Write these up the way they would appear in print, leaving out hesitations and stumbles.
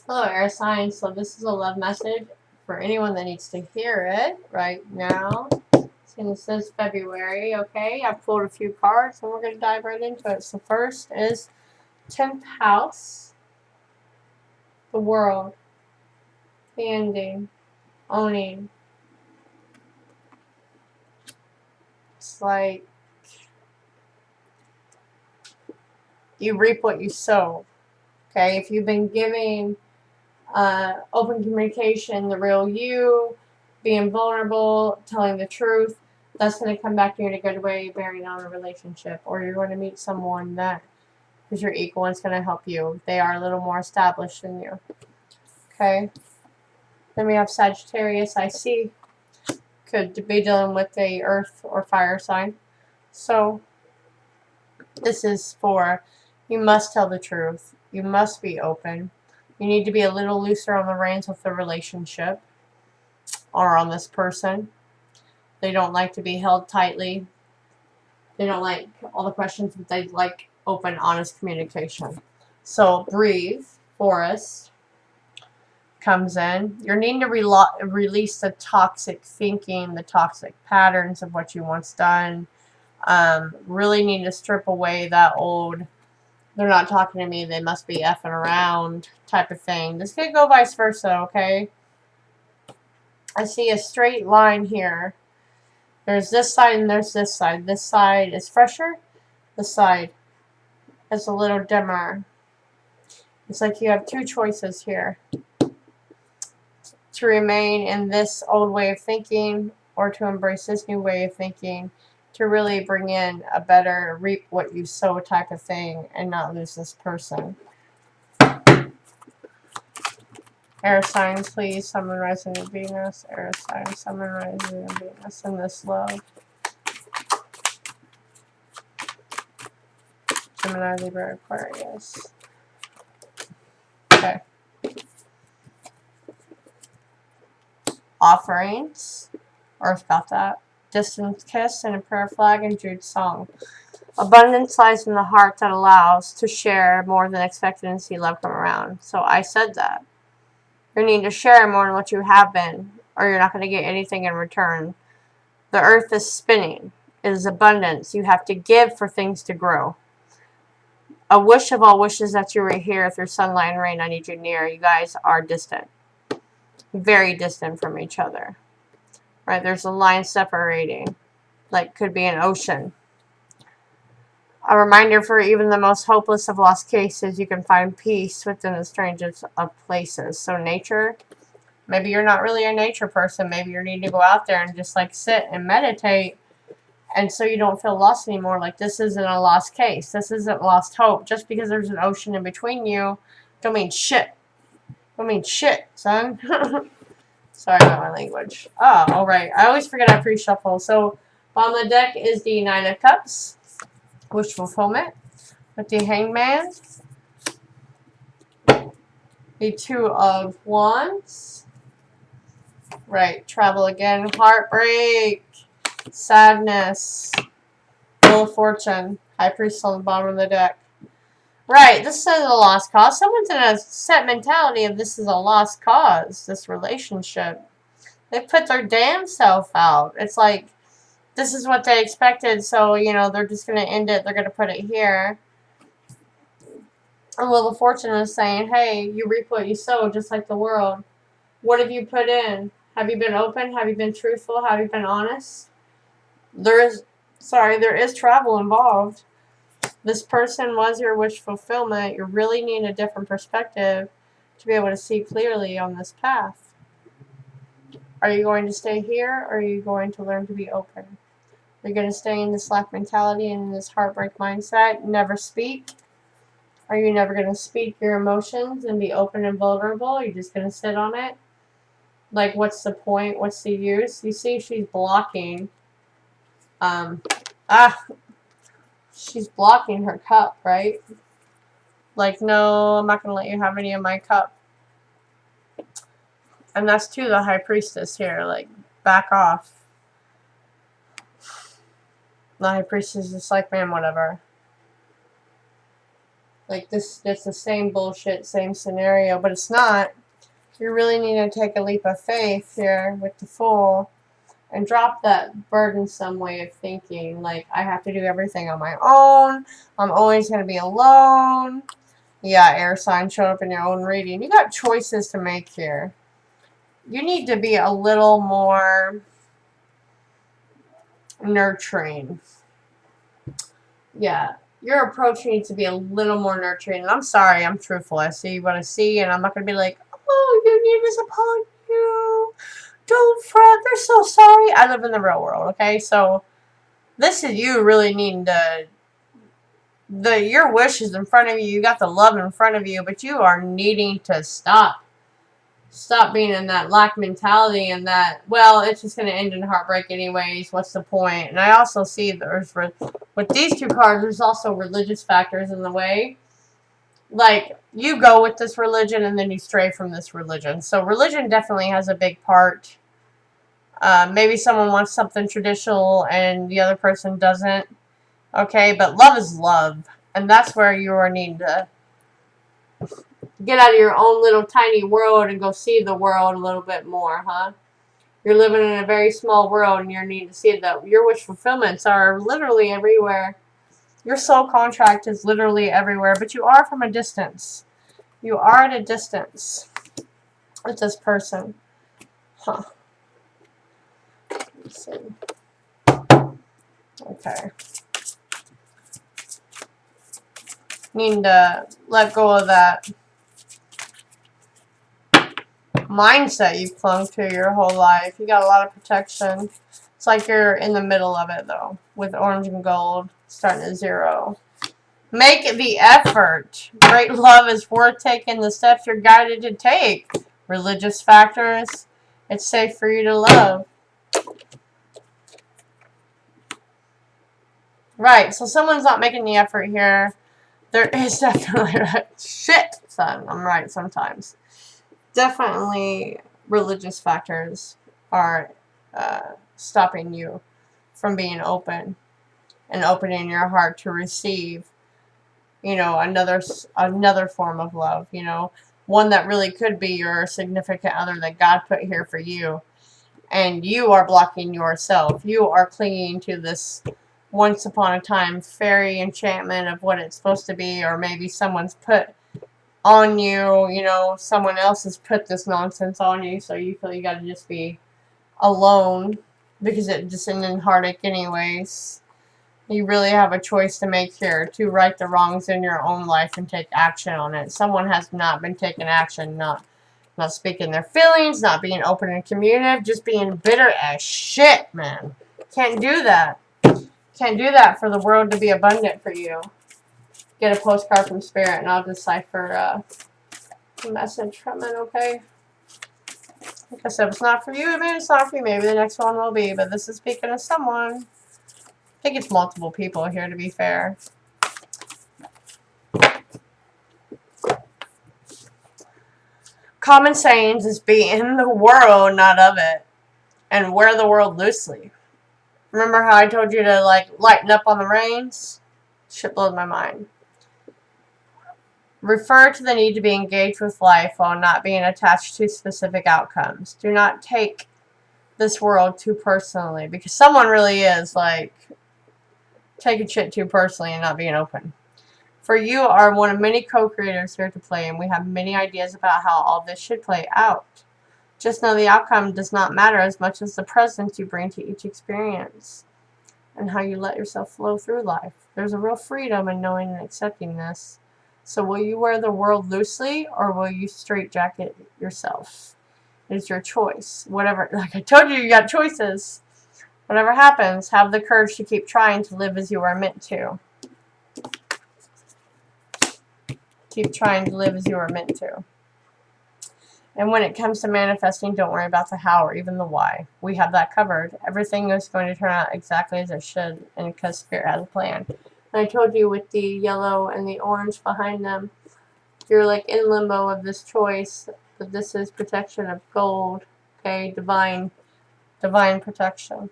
Hello, air signs. So this is a love message for anyone that needs to hear it right now. Since this is February, okay? I pulled a few cards and we're going to dive right into it. So first is 10th house, the world, the ending, owning. It's like you reap what you sow, okay? If you've been giving open communication, the real you, being vulnerable, telling the truth, that's going to come back to you in a good way, bearing on a relationship. Or you're going to meet someone that is your equal and it's going to help you. They are a little more established than you. Okay? Then we have Sagittarius, I see. Could be dealing with a earth or fire sign. So, this is for you must tell the truth. You must be open. You need to be a little looser on the reins with the relationship or on this person. They don't like to be held tightly. They don't like all the questions, but they like open, honest communication. So breathe, Forest comes in. You're needing to release the toxic thinking, the toxic patterns of what you once done. Really need to strip away that old, they're not talking to me, they must be effing around type of thing. This could go vice versa, okay? I see a straight line here. There's this side and there's this side. This side is fresher. This side is a little dimmer. It's like you have two choices here. To remain in this old way of thinking or to embrace this new way of thinking to really bring in a better reap what you sow type of thing and not lose this person. Air signs, please. Sun, Moon, Rising, and Venus. Air signs, Sun, Moon, Rising, and Venus in this love. Gemini, Libra, Aquarius. Okay. Offerings. Earth got that. Distant kiss and a prayer flag and Jude's song. Abundance lies in the heart that allows to share more than expected and see love come around. So I said that. You need to share more than what you have been, or you're not going to get anything in return. The earth is spinning. It is abundance. You have to give for things to grow. A wish of all wishes that you were here through sunlight and rain. I need you near. You guys are distant. Very distant from each other. Right? There's a line separating. Like could be an ocean. A reminder for even the most hopeless of lost cases, you can find peace within the strangest of places. So nature, maybe you're not really a nature person. Maybe you need to go out there and just like sit and meditate. And so you don't feel lost anymore. Like this isn't a lost case. This isn't lost hope. Just because there's an ocean in between you, don't mean shit. Don't mean shit, son. Sorry about my language. Oh, all right. I always forget I pre-shuffle. So on the deck is the Nine of Cups. Wish fulfillment with the Hangman, the Two of Wands, right, travel again, heartbreak, sadness, Wheel of Fortune, High Priest on the bottom of the deck. Right, this is a lost cause. Someone's in a set mentality of this is a lost cause, this relationship. They put their damn self out. It's like, this is what they expected, so, you know, they're just going to end it. They're going to put it here. And Wheel of Fortune is saying, hey, you reap what you sow, just like the world. What have you put in? Have you been open? Have you been truthful? Have you been honest? There is travel involved. This person was your wish fulfillment. You really need a different perspective to be able to see clearly on this path. Are you going to stay here, or are you going to learn to be open? You're going to stay in this lack mentality and in this heartbreak mindset, never speak. Are you never going to speak your emotions and be open and vulnerable? You're just going to sit on it? Like, what's the point? What's the use? You see she's blocking. She's blocking her cup, right? Like, no, I'm not going to let you have any of my cup. And that's to the High Priestess here. Like, back off. The High Priestess is just like, man, whatever. Like this, it's the same bullshit, same scenario, but it's not. You really need to take a leap of faith here with the Fool and drop that burdensome way of thinking. Like, I have to do everything on my own. I'm always going to be alone. Yeah, air sign showed up in your own reading. You got choices to make here. You need to be a little more nurturing. Yeah, your approach needs to be a little more nurturing. And I'm sorry, I'm truthful. I see what I see, and I'm not going to be like, oh, your need is upon you. Don't fret. They're so sorry. I live in the real world, okay? So this is you really needing to... your wish is in front of you. You got the love in front of you, but you are needing to stop. Stop being in that lack mentality and that, well, it's just going to end in heartbreak anyways. What's the point? And I also see there's, with these two cards, there's also religious factors in the way. Like, you go with this religion and then you stray from this religion. So religion definitely has a big part. Maybe someone wants something traditional and the other person doesn't. Okay, but love is love. And that's where you are needing to get out of your own little tiny world and go see the world a little bit more, huh? You're living in a very small world and you're needing to see that your wish fulfillments are literally everywhere. Your soul contract is literally everywhere, but you are from a distance. You are at a distance with this person. Huh. Let's see. Okay. Need to let go of that mindset you've clung to your whole life. You got a lot of protection. It's like you're in the middle of it, though, with orange and gold starting at 0. Make the effort. Great love is worth taking the steps you're guided to take. Religious factors. It's safe for you to love. Right, so someone's not making the effort here. There is definitely... Shit, son. I'm right sometimes. Definitely religious factors are stopping you from being open and opening your heart to receive, you know, another form of love, you know, one that really could be your significant other that God put here for you. And you are blocking yourself. You are clinging to this once upon a time fairy enchantment of what it's supposed to be, or maybe someone's put on you, you know, someone else has put this nonsense on you, so you feel you gotta just be alone because it just ends in heartache anyways. You really have a choice to make here to right the wrongs in your own life and take action on it. Someone has not been taking action, not speaking their feelings, not being open and communicative, just being bitter as shit, man. Can't do that. Can't do that for the world to be abundant for you. Get a postcard from Spirit and I'll decipher a message from it, okay? Like I said, if it's not for you, maybe it's not for you. Maybe the next one will be, but this is speaking to someone. I think it's multiple people here, to be fair. Common sayings is be in the world, not of it. And wear the world loosely. Remember how I told you to, like, lighten up on the reins? Shit blows my mind. Refer to the need to be engaged with life while not being attached to specific outcomes. Do not take this world too personally, because someone really is, like, taking shit too personally and not being open. For you are one of many co-creators here to play, and we have many ideas about how all this should play out. Just know the outcome does not matter as much as the presence you bring to each experience and how you let yourself flow through life. There's a real freedom in knowing and accepting this. So will you wear the world loosely, or will you straitjacket yourself? It's your choice. Whatever, like I told you, you got choices. Whatever happens, have the courage to keep trying to live as you are meant to. Keep trying to live as you are meant to. And when it comes to manifesting, don't worry about the how or even the why. We have that covered. Everything is going to turn out exactly as it should, and because Spirit has a plan. And I told you with the yellow and the orange behind them, you're like in limbo of this choice, but this is protection of gold, okay? Divine protection.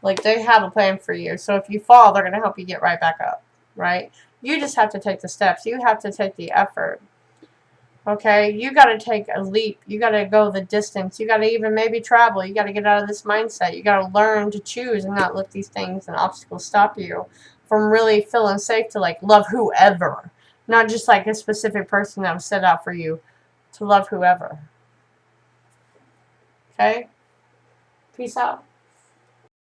Like, they have a plan for you. So if you fall, they're going to help you get right back up. right? You just have to take the steps. You have to take the effort. Okay, you got to take a leap. You got to go the distance. You got to even maybe travel. You got to get out of this mindset. You got to learn to choose and not let these things and obstacles stop you from really feeling safe to like love whoever, not just like a specific person that was set out for you, to love whoever. Okay, peace out.